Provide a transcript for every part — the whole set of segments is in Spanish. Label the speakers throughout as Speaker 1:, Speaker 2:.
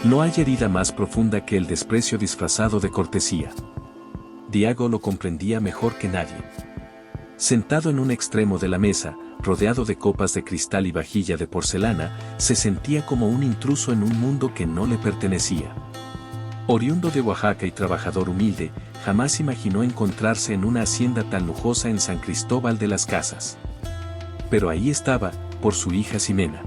Speaker 1: No hay herida más profunda que el desprecio disfrazado de cortesía. Diego lo comprendía mejor que nadie. Sentado en un extremo de la mesa, rodeado de copas de cristal y vajilla de porcelana, se sentía como un intruso en un mundo que no le pertenecía. Oriundo de Oaxaca y trabajador humilde, jamás imaginó encontrarse en una hacienda tan lujosa en San Cristóbal de las Casas. Pero ahí estaba, por su hija Ximena.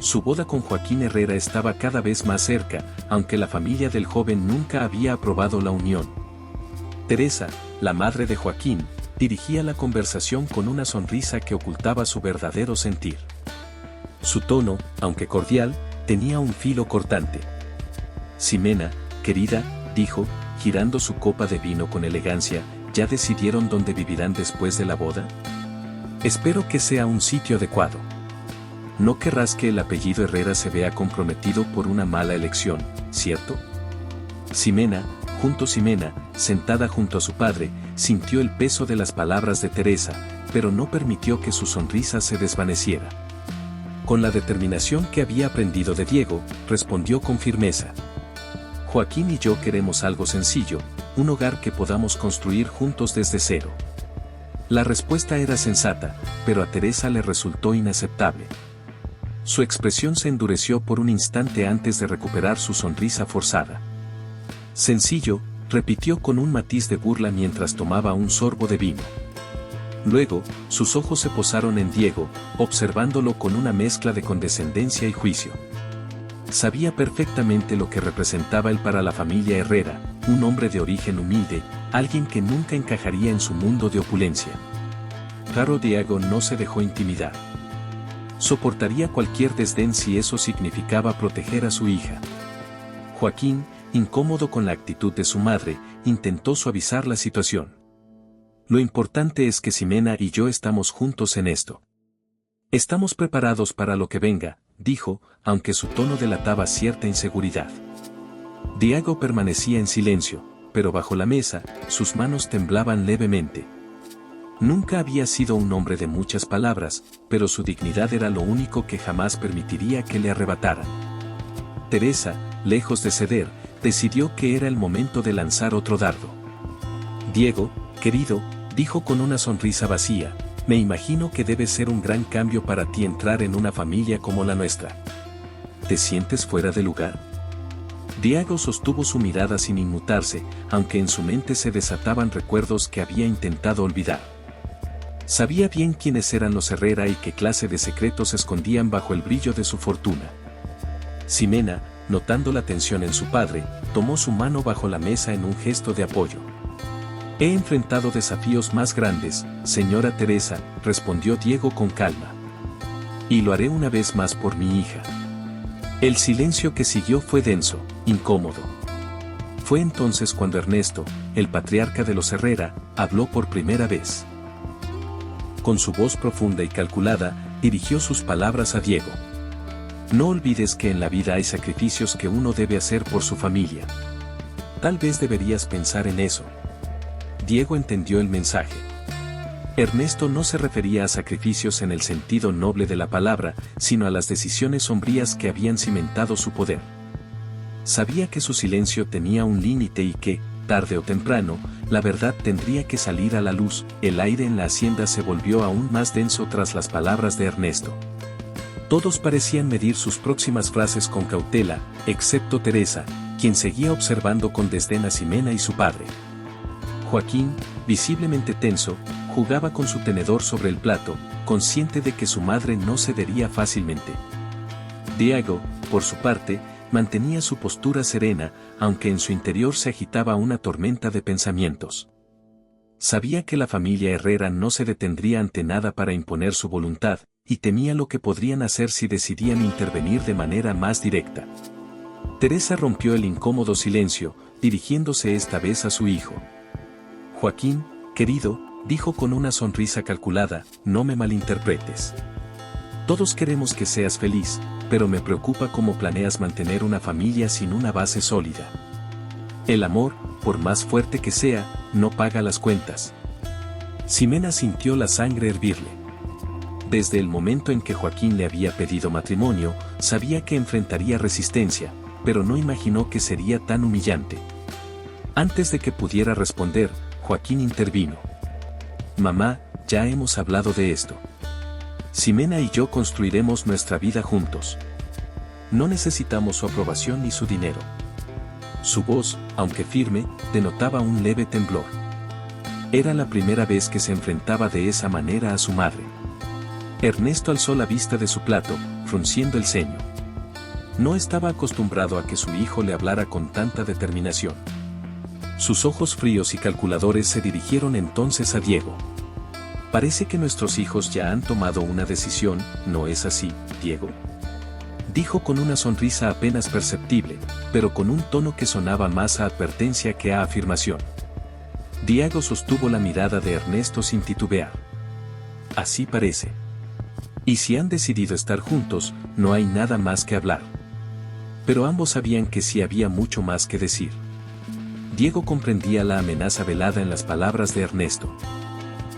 Speaker 1: Su boda con Joaquín Herrera estaba cada vez más cerca, aunque la familia del joven nunca había aprobado la unión. Teresa, la madre de Joaquín, dirigía la conversación con una sonrisa que ocultaba su verdadero sentir. Su tono, aunque cordial, tenía un filo cortante. Ximena, querida, dijo, girando su copa de vino con elegancia, ¿ya decidieron dónde vivirán después de la boda? Espero que sea un sitio adecuado. No querrás que el apellido Herrera se vea comprometido por una mala elección, ¿cierto? Ximena, sentada junto a su padre, sintió el peso de las palabras de Teresa, pero no permitió que su sonrisa se desvaneciera. Con la determinación que había aprendido de Diego, respondió con firmeza. Joaquín y yo queremos algo sencillo, un hogar que podamos construir juntos desde cero. La respuesta era sensata, pero a Teresa le resultó inaceptable. Su expresión se endureció por un instante antes de recuperar su sonrisa forzada. Sencillo, repitió con un matiz de burla mientras tomaba un sorbo de vino. Luego, sus ojos se posaron en Diego, observándolo con una mezcla de condescendencia y juicio. Sabía perfectamente lo que representaba él para la familia Herrera, un hombre de origen humilde, alguien que nunca encajaría en su mundo de opulencia. Claro, Diego no se dejó intimidar. Soportaría cualquier desdén si eso significaba proteger a su hija. Joaquín, incómodo con la actitud de su madre, intentó suavizar la situación. Lo importante es que Ximena y yo estamos juntos en esto. Estamos preparados para lo que venga, dijo, aunque su tono delataba cierta inseguridad. Diego permanecía en silencio, pero bajo la mesa, sus manos temblaban levemente. Nunca había sido un hombre de muchas palabras, pero su dignidad era lo único que jamás permitiría que le arrebataran. Teresa, lejos de ceder, decidió que era el momento de lanzar otro dardo. Diego, querido, dijo con una sonrisa vacía, me imagino que debe ser un gran cambio para ti entrar en una familia como la nuestra. ¿Te sientes fuera de lugar? Diego sostuvo su mirada sin inmutarse, aunque en su mente se desataban recuerdos que había intentado olvidar. Sabía bien quiénes eran los Herrera y qué clase de secretos escondían bajo el brillo de su fortuna. Ximena, notando la tensión en su padre, tomó su mano bajo la mesa en un gesto de apoyo. He enfrentado desafíos más grandes, señora Teresa, respondió Diego con calma. Y lo haré una vez más por mi hija. El silencio que siguió fue denso, incómodo. Fue entonces cuando Ernesto, el patriarca de los Herrera, habló por primera vez. Con su voz profunda y calculada, dirigió sus palabras a Diego. No olvides que en la vida hay sacrificios que uno debe hacer por su familia. Tal vez deberías pensar en eso. Diego entendió el mensaje. Ernesto no se refería a sacrificios en el sentido noble de la palabra, sino a las decisiones sombrías que habían cimentado su poder. Sabía que su silencio tenía un límite y que, tarde o temprano, la verdad tendría que salir a la luz. El aire en la hacienda se volvió aún más denso tras las palabras de Ernesto. Todos parecían medir sus próximas frases con cautela, excepto Teresa, quien seguía observando con desdén a Ximena y su padre. Joaquín, visiblemente tenso, jugaba con su tenedor sobre el plato, consciente de que su madre no cedería fácilmente. Diego, por su parte, mantenía su postura serena, aunque en su interior se agitaba una tormenta de pensamientos. Sabía que la familia Herrera no se detendría ante nada para imponer su voluntad, y temía lo que podrían hacer si decidían intervenir de manera más directa. Teresa rompió el incómodo silencio, dirigiéndose esta vez a su hijo. Joaquín, querido, dijo con una sonrisa calculada, no me malinterpretes. Todos queremos que seas feliz, pero me preocupa cómo planeas mantener una familia sin una base sólida. El amor, por más fuerte que sea, no paga las cuentas. Ximena sintió la sangre hervirle. Desde el momento en que Joaquín le había pedido matrimonio, sabía que enfrentaría resistencia, pero no imaginó que sería tan humillante. Antes de que pudiera responder, Joaquín intervino. Mamá, ya hemos hablado de esto. Ximena y yo construiremos nuestra vida juntos. No necesitamos su aprobación ni su dinero. Su voz, aunque firme, denotaba un leve temblor. Era la primera vez que se enfrentaba de esa manera a su madre. Ernesto alzó la vista de su plato, frunciendo el ceño. No estaba acostumbrado a que su hijo le hablara con tanta determinación. Sus ojos fríos y calculadores se dirigieron entonces a Diego. Parece que nuestros hijos ya han tomado una decisión, ¿no es así, Diego? Dijo con una sonrisa apenas perceptible, pero con un tono que sonaba más a advertencia que a afirmación. Diego sostuvo la mirada de Ernesto sin titubear. Así parece. Y si han decidido estar juntos, no hay nada más que hablar. Pero ambos sabían que sí había mucho más que decir. Diego comprendía la amenaza velada en las palabras de Ernesto.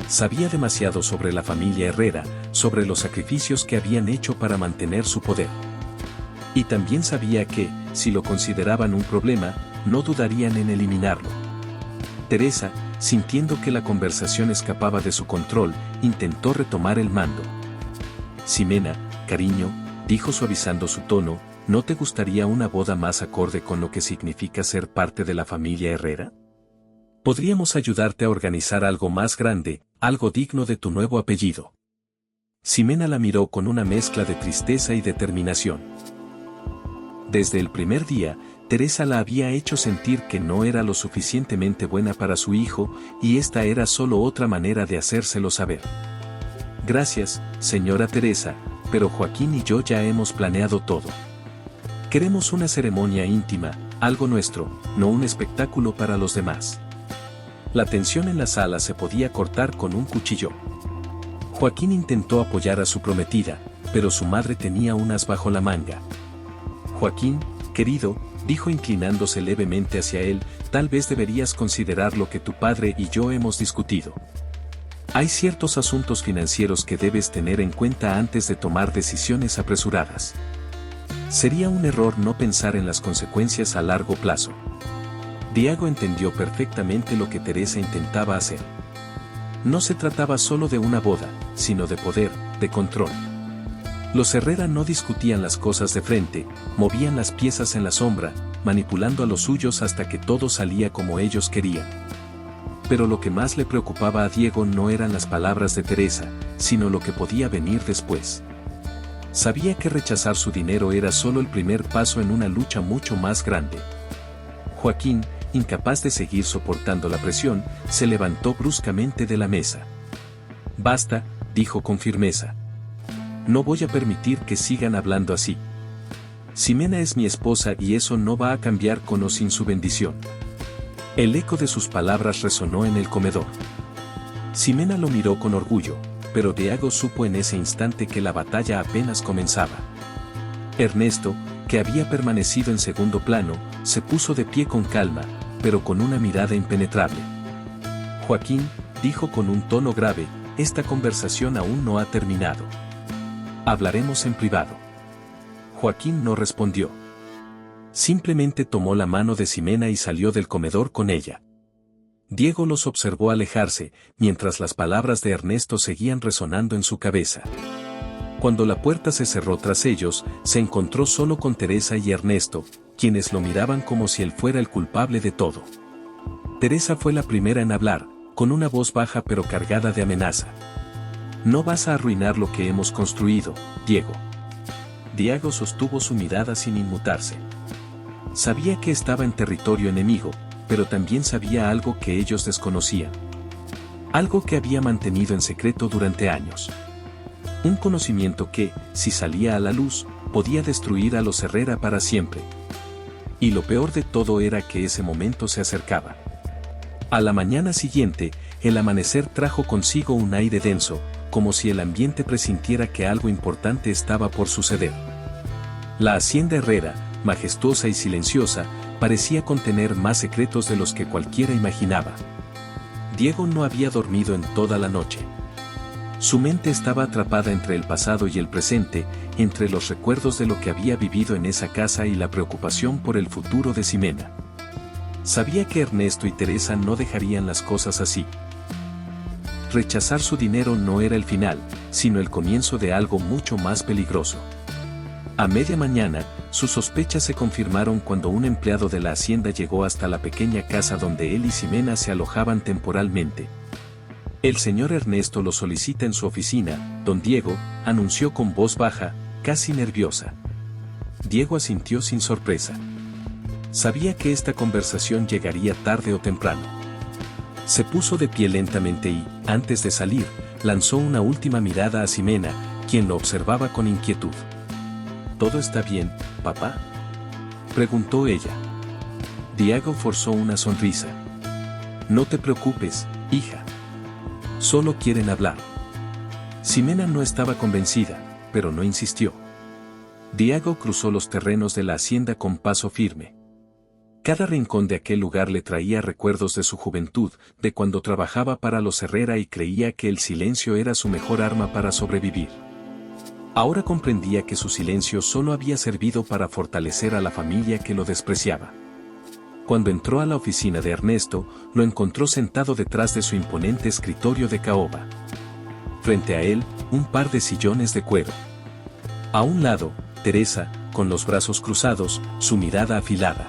Speaker 1: Sabía demasiado sobre la familia Herrera, sobre los sacrificios que habían hecho para mantener su poder. Y también sabía que, si lo consideraban un problema, no dudarían en eliminarlo. Teresa, sintiendo que la conversación escapaba de su control, intentó retomar el mando. Ximena, cariño, dijo suavizando su tono, ¿no te gustaría una boda más acorde con lo que significa ser parte de la familia Herrera? Podríamos ayudarte a organizar algo más grande, algo digno de tu nuevo apellido. Ximena la miró con una mezcla de tristeza y determinación. Desde el primer día, Teresa la había hecho sentir que no era lo suficientemente buena para su hijo, y esta era solo otra manera de hacérselo saber. Gracias, señora Teresa, pero Joaquín y yo ya hemos planeado todo. Queremos una ceremonia íntima, algo nuestro, no un espectáculo para los demás. La tensión en la sala se podía cortar con un cuchillo. Joaquín intentó apoyar a su prometida, pero su madre tenía un as bajo la manga. Joaquín, querido, dijo inclinándose levemente hacia él, tal vez deberías considerar lo que tu padre y yo hemos discutido. Hay ciertos asuntos financieros que debes tener en cuenta antes de tomar decisiones apresuradas. Sería un error no pensar en las consecuencias a largo plazo. Diego entendió perfectamente lo que Teresa intentaba hacer. No se trataba solo de una boda, sino de poder, de control. Los Herrera no discutían las cosas de frente, movían las piezas en la sombra, manipulando a los suyos hasta que todo salía como ellos querían. Pero lo que más le preocupaba a Diego no eran las palabras de Teresa, sino lo que podía venir después. Sabía que rechazar su dinero era solo el primer paso en una lucha mucho más grande. Joaquín, incapaz de seguir soportando la presión, se levantó bruscamente de la mesa. Basta, dijo con firmeza. No voy a permitir que sigan hablando así. Ximena es mi esposa y eso no va a cambiar con o sin su bendición. El eco de sus palabras resonó en el comedor. Ximena lo miró con orgullo, pero Diego supo en ese instante que la batalla apenas comenzaba. Ernesto, que había permanecido en segundo plano, se puso de pie con calma, pero con una mirada impenetrable. Joaquín, dijo con un tono grave, esta conversación aún no ha terminado. Hablaremos en privado. Joaquín no respondió. Simplemente tomó la mano de Ximena y salió del comedor con ella. Diego los observó alejarse, mientras las palabras de Ernesto seguían resonando en su cabeza. Cuando la puerta se cerró tras ellos, se encontró solo con Teresa y Ernesto, quienes lo miraban como si él fuera el culpable de todo. Teresa fue la primera en hablar, con una voz baja pero cargada de amenaza. No vas a arruinar lo que hemos construido, Diego. Diego sostuvo su mirada sin inmutarse. Sabía que estaba en territorio enemigo, pero también sabía algo que ellos desconocían. Algo que había mantenido en secreto durante años. Un conocimiento que, si salía a la luz, podía destruir a los Herrera para siempre. Y lo peor de todo era que ese momento se acercaba. A la mañana siguiente, el amanecer trajo consigo un aire denso, como si el ambiente presintiera que algo importante estaba por suceder. La hacienda Herrera, majestuosa y silenciosa, parecía contener más secretos de los que cualquiera imaginaba. Diego no había dormido en toda la noche. Su mente estaba atrapada entre el pasado y el presente, entre los recuerdos de lo que había vivido en esa casa y la preocupación por el futuro de Ximena. Sabía que Ernesto y Teresa no dejarían las cosas así. Rechazar su dinero no era el final, sino el comienzo de algo mucho más peligroso. A media mañana, sus sospechas se confirmaron cuando un empleado de la hacienda llegó hasta la pequeña casa donde él y Ximena se alojaban temporalmente. El señor Ernesto lo solicita en su oficina, don Diego, anunció con voz baja, casi nerviosa. Diego asintió sin sorpresa. Sabía que esta conversación llegaría tarde o temprano. Se puso de pie lentamente y, antes de salir, lanzó una última mirada a Ximena, quien lo observaba con inquietud. ¿Todo está bien, papá?, preguntó ella. Diego forzó una sonrisa. No te preocupes, hija. Solo quieren hablar. Ximena no estaba convencida, pero no insistió. Diego cruzó los terrenos de la hacienda con paso firme. Cada rincón de aquel lugar le traía recuerdos de su juventud, de cuando trabajaba para los Herrera y creía que el silencio era su mejor arma para sobrevivir. Ahora comprendía que su silencio solo había servido para fortalecer a la familia que lo despreciaba. Cuando entró a la oficina de Ernesto, lo encontró sentado detrás de su imponente escritorio de caoba. Frente a él, un par de sillones de cuero. A un lado, Teresa, con los brazos cruzados, su mirada afilada.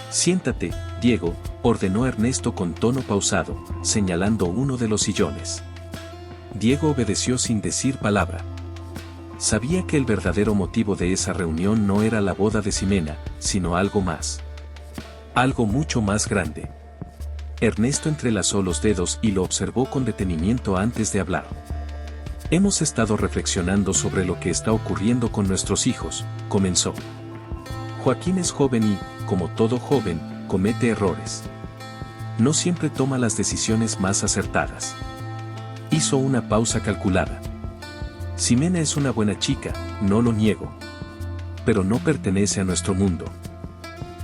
Speaker 1: Siéntate, Diego, ordenó Ernesto con tono pausado, señalando uno de los sillones. Diego obedeció sin decir palabra. Sabía que el verdadero motivo de esa reunión no era la boda de Ximena, sino algo más. Algo mucho más grande. Ernesto entrelazó los dedos y lo observó con detenimiento antes de hablar. Hemos estado reflexionando sobre lo que está ocurriendo con nuestros hijos, comenzó. Joaquín es joven y, como todo joven, comete errores. No siempre toma las decisiones más acertadas. Hizo una pausa calculada. Ximena es una buena chica, no lo niego. Pero no pertenece a nuestro mundo.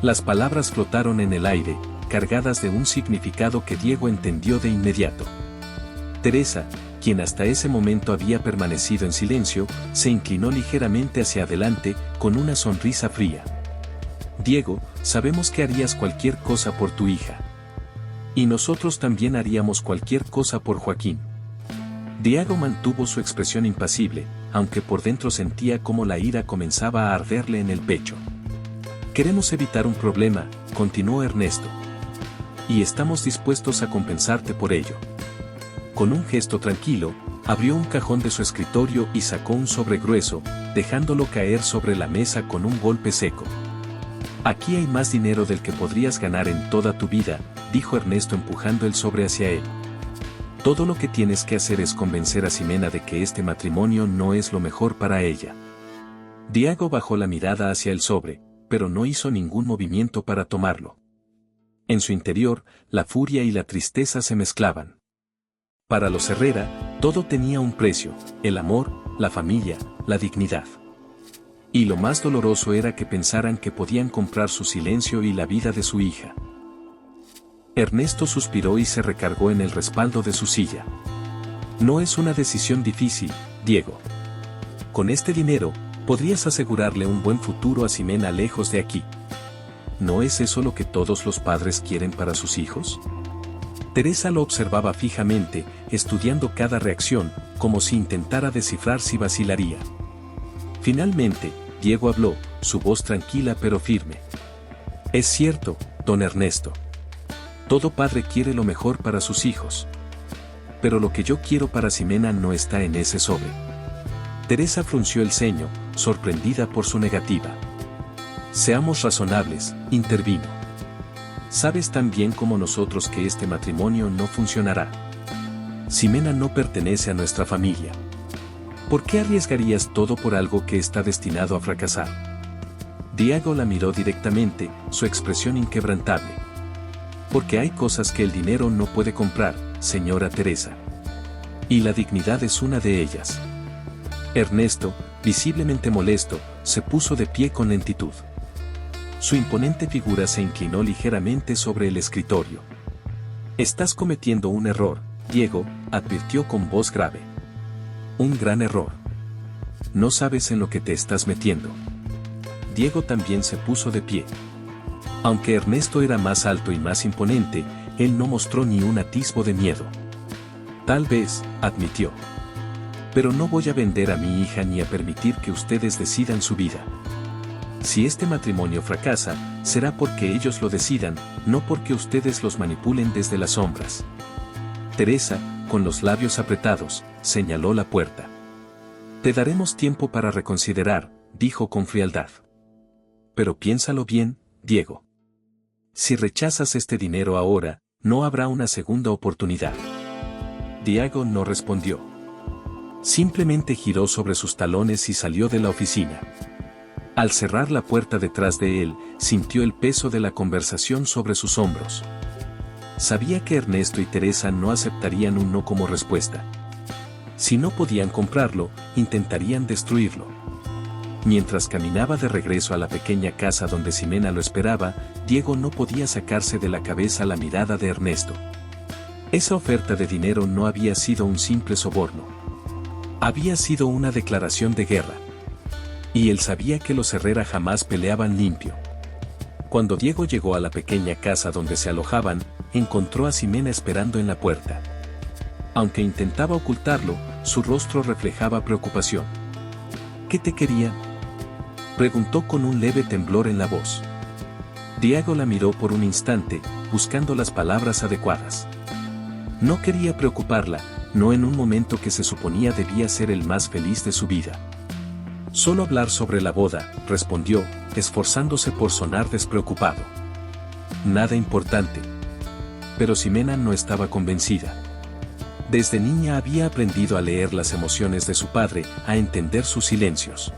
Speaker 1: Las palabras flotaron en el aire, cargadas de un significado que Diego entendió de inmediato. Teresa, quien hasta ese momento había permanecido en silencio, se inclinó ligeramente hacia adelante, con una sonrisa fría. Diego, sabemos que harías cualquier cosa por tu hija. Y nosotros también haríamos cualquier cosa por Joaquín. Diego mantuvo su expresión impasible, aunque por dentro sentía cómo la ira comenzaba a arderle en el pecho. Queremos evitar un problema, continuó Ernesto. Y estamos dispuestos a compensarte por ello. Con un gesto tranquilo, abrió un cajón de su escritorio y sacó un sobre grueso, dejándolo caer sobre la mesa con un golpe seco. Aquí hay más dinero del que podrías ganar en toda tu vida, dijo Ernesto empujando el sobre hacia él. Todo lo que tienes que hacer es convencer a Ximena de que este matrimonio no es lo mejor para ella. Diego bajó la mirada hacia el sobre, pero no hizo ningún movimiento para tomarlo. En su interior, la furia y la tristeza se mezclaban. Para los Herrera, todo tenía un precio: el amor, la familia, la dignidad. Y lo más doloroso era que pensaran que podían comprar su silencio y la vida de su hija. Ernesto suspiró y se recargó en el respaldo de su silla. No es una decisión difícil, Diego. Con este dinero, podrías asegurarle un buen futuro a Ximena lejos de aquí. ¿No es eso lo que todos los padres quieren para sus hijos? Teresa lo observaba fijamente, estudiando cada reacción, como si intentara descifrar si vacilaría. Finalmente, Diego habló, su voz tranquila pero firme. Es cierto, don Ernesto. Todo padre quiere lo mejor para sus hijos. Pero lo que yo quiero para Ximena no está en ese sobre. Teresa frunció el ceño, sorprendida por su negativa. Seamos razonables, intervino. Sabes tan bien como nosotros que este matrimonio no funcionará. Ximena no pertenece a nuestra familia. ¿Por qué arriesgarías todo por algo que está destinado a fracasar? Diego la miró directamente, su expresión inquebrantable. Porque hay cosas que el dinero no puede comprar, señora Teresa. Y la dignidad es una de ellas. Ernesto, visiblemente molesto, se puso de pie con lentitud. Su imponente figura se inclinó ligeramente sobre el escritorio. Estás cometiendo un error, Diego, advirtió con voz grave. Un gran error. No sabes en lo que te estás metiendo. Diego también se puso de pie. Aunque Ernesto era más alto y más imponente, él no mostró ni un atisbo de miedo. Tal vez, admitió. Pero no voy a vender a mi hija ni a permitir que ustedes decidan su vida. Si este matrimonio fracasa, será porque ellos lo decidan, no porque ustedes los manipulen desde las sombras. Teresa, con los labios apretados, señaló la puerta. Te daremos tiempo para reconsiderar, dijo con frialdad. Pero piénsalo bien, Diego. Si rechazas este dinero ahora, no habrá una segunda oportunidad. Diego no respondió. Simplemente giró sobre sus talones y salió de la oficina. Al cerrar la puerta detrás de él, sintió el peso de la conversación sobre sus hombros. Sabía que Ernesto y Teresa no aceptarían un no como respuesta. Si no podían comprarlo, intentarían destruirlo. Mientras caminaba de regreso a la pequeña casa donde Ximena lo esperaba, Diego no podía sacarse de la cabeza la mirada de Ernesto. Esa oferta de dinero no había sido un simple soborno. Había sido una declaración de guerra. Y él sabía que los Herrera jamás peleaban limpio. Cuando Diego llegó a la pequeña casa donde se alojaban, encontró a Ximena esperando en la puerta. Aunque intentaba ocultarlo, su rostro reflejaba preocupación. ¿Qué te quería?, preguntó con un leve temblor en la voz. Diego la miró por un instante, buscando las palabras adecuadas. No quería preocuparla, no en un momento que se suponía debía ser el más feliz de su vida. Solo hablar sobre la boda, respondió, esforzándose por sonar despreocupado. Nada importante. Pero Ximena no estaba convencida. Desde niña había aprendido a leer las emociones de su padre, a entender sus silencios.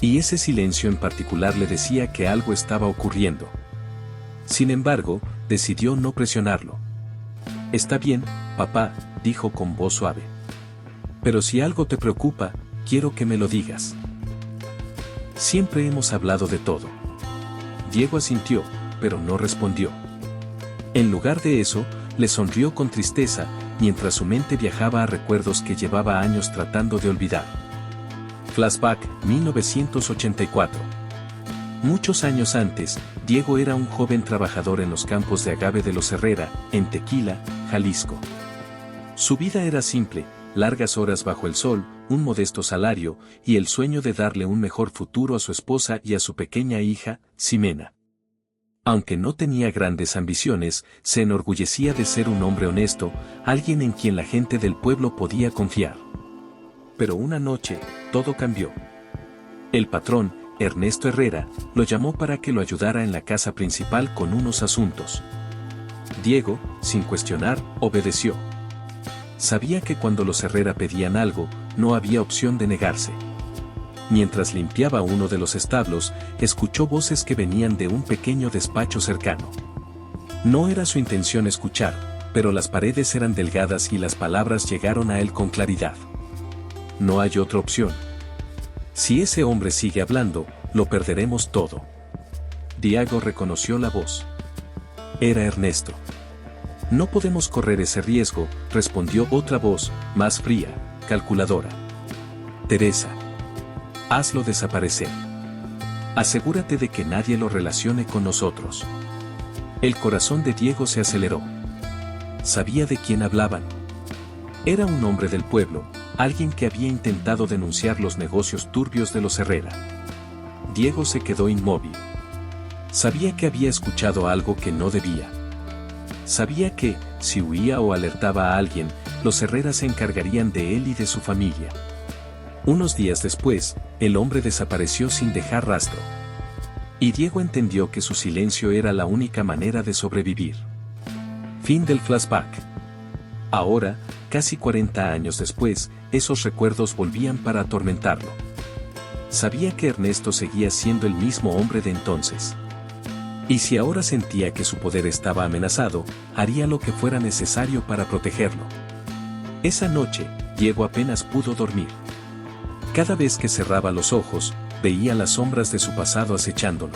Speaker 1: Y ese silencio en particular le decía que algo estaba ocurriendo. Sin embargo, decidió no presionarlo. Está bien, papá, dijo con voz suave. Pero si algo te preocupa, quiero que me lo digas. Siempre hemos hablado de todo. Diego asintió, pero no respondió. En lugar de eso, le sonrió con tristeza, mientras su mente viajaba a recuerdos que llevaba años tratando de olvidar. Flashback, 1984. Muchos años antes, Diego era un joven trabajador en los campos de agave de los Herrera, en Tequila, Jalisco. Su vida era simple, largas horas bajo el sol, un modesto salario, y el sueño de darle un mejor futuro a su esposa y a su pequeña hija, Ximena. Aunque no tenía grandes ambiciones, se enorgullecía de ser un hombre honesto, alguien en quien la gente del pueblo podía confiar. Pero una noche, todo cambió. El patrón, Ernesto Herrera, lo llamó para que lo ayudara en la casa principal con unos asuntos. Diego, sin cuestionar, obedeció. Sabía que cuando los Herrera pedían algo, no había opción de negarse. Mientras limpiaba uno de los establos, escuchó voces que venían de un pequeño despacho cercano. No era su intención escuchar, pero las paredes eran delgadas y las palabras llegaron a él con claridad. No hay otra opción. Si ese hombre sigue hablando, lo perderemos todo. Diego reconoció la voz. Era Ernesto. No podemos correr ese riesgo, respondió otra voz, más fría, calculadora. Teresa. Hazlo desaparecer. Asegúrate de que nadie lo relacione con nosotros. El corazón de Diego se aceleró. Sabía de quién hablaban. Era un hombre del pueblo, alguien que había intentado denunciar los negocios turbios de los Herrera. Diego se quedó inmóvil. Sabía que había escuchado algo que no debía. Sabía que, si huía o alertaba a alguien, los Herrera se encargarían de él y de su familia. Unos días después, el hombre desapareció sin dejar rastro. Y Diego entendió que su silencio era la única manera de sobrevivir. Fin del flashback. Ahora, casi 40 años después, esos recuerdos volvían para atormentarlo. Sabía que Ernesto seguía siendo el mismo hombre de entonces. Y si ahora sentía que su poder estaba amenazado, haría lo que fuera necesario para protegerlo. Esa noche, Diego apenas pudo dormir. Cada vez que cerraba los ojos, veía las sombras de su pasado acechándolo.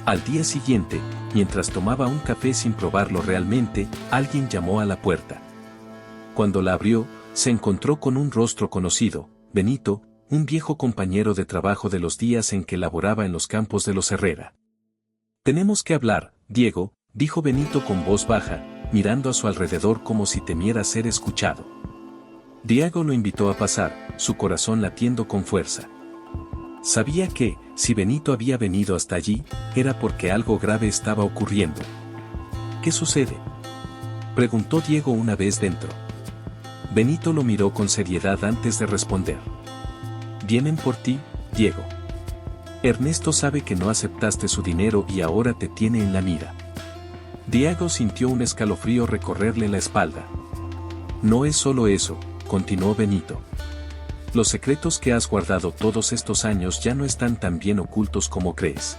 Speaker 1: Al día siguiente, mientras tomaba un café sin probarlo realmente, alguien llamó a la puerta. Cuando la abrió, se encontró con un rostro conocido, Benito, un viejo compañero de trabajo de los días en que laboraba en los campos de los Herrera. «Tenemos que hablar, Diego», dijo Benito con voz baja, mirando a su alrededor como si temiera ser escuchado. Diego lo invitó a pasar, su corazón latiendo con fuerza. Sabía que, si Benito había venido hasta allí, era porque algo grave estaba ocurriendo. «¿Qué sucede?», preguntó Diego una vez dentro. Benito lo miró con seriedad antes de responder. «Vienen por ti, Diego. Ernesto sabe que no aceptaste su dinero y ahora te tiene en la mira». Diego sintió un escalofrío recorrerle la espalda. «No es solo eso», continuó Benito. «Los secretos que has guardado todos estos años ya no están tan bien ocultos como crees».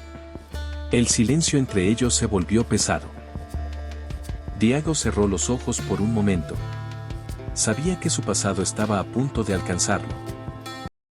Speaker 1: El silencio entre ellos se volvió pesado. Diego cerró los ojos por un momento. Sabía que su pasado estaba a punto de alcanzarlo.